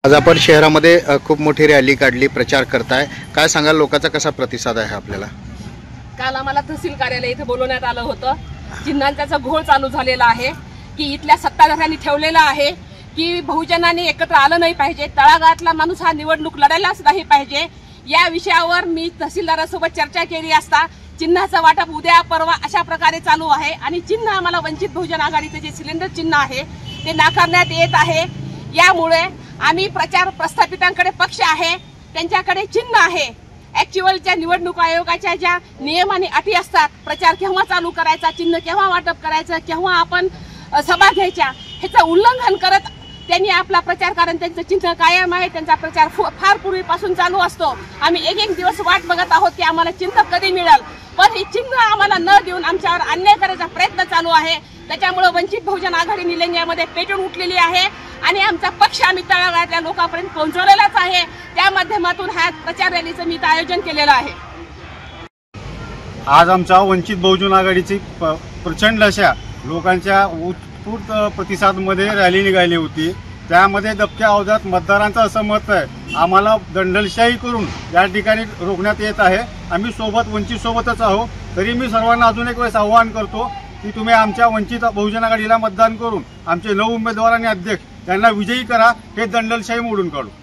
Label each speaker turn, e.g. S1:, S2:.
S1: आज आपण शहरामध्ये खूप मोठी रॅली काढली, प्रचार करताय, काय सांगाल? लोकांचा कसा प्रतिसाद आहे आपल्याला?
S2: काल आम्हाला तहसील कार्यालय इथे बोलवण्यात आलं होतं। चिन्हांचा घोळ चालू झालेला आहे की इथल्या सत्ताधाऱ्यांनी ठेवलेला आहे की बहुजनांनी एकत्र आलं नाही पाहिजे, तळागाळातला माणूस हा निवडणूक लढायलाच नाही पाहिजे। या विषयावर मी तहसीलदारासोबत चर्चा केली असता चिन्हाचं वाटप उद्या परवा अशा प्रकारे चालू आहे आणि चिन्ह आम्हाला वंचित बहुजन आघाडीचे जे सिलेंडर चिन्ह आहे ते नाकारण्यात येत आहे। यामुळे आम्ही प्रचार प्रस्थापितांकडे पक्ष आहे, त्यांच्याकडे चिन्ह आहे। ऍक्च्युअलच्या निवडणूक आयोगाच्या ज्या नियम आणि अटी असतात, प्रचार केव्हा चालू करायचा, चिन्ह केव्हा वाटप करायचं, केव्हा आपण सभा घ्यायच्या, ह्याचं उल्लंघन करत त्यांनी आपला प्रचार, कारण त्यांचं चिन्ह कायम आहे, त्यांचा प्रचार फार पूर्वीपासून चालू असतो। आम्ही एक दिवस वाट बघत आहोत की आम्हाला चिन्ह कधी मिळेल, पण हे चिन्ह आम्हाला न देऊन आमच्यावर अन्याय करायचा प्रयत्न चालू आहे। त्याच्यामुळे वंचित बहुजन आघाडी निलंग्यामध्ये पेटून उठलेली आहे आणि आमचा पक्ष आम्ही तळागाळातल्या लोकांपर्यंत पोहोचवलेलाच आहे। त्या माध्यमातून हा प्रचार रॅलीचं मी आयोजन केलेलं आहे।
S3: आज आमच्या वंचित बहुजन आघाडीची प्रचंड अशा लोकांच्या उत्स्फूर्त प्रतिसादमध्ये रॅली निघाली होती। त्यामध्ये दबक्या आवाजात मतदारांचं असं मत आहे, आम्हाला दंडलशाही करून या ठिकाणी रोखण्यात येत आहे। आम्ही सोबत वंचित सोबतच आहोत। तरी मी सर्वांना अजून एक वेळेस आवाहन करतो की तुम्ही आमच्या वंचित बहुजन आघाडीला मतदान करून आमचे 9 उमेदवार आणि अध्यक्ष त्यांना विजयी करा, हे दंडलशाही मोडून काढू।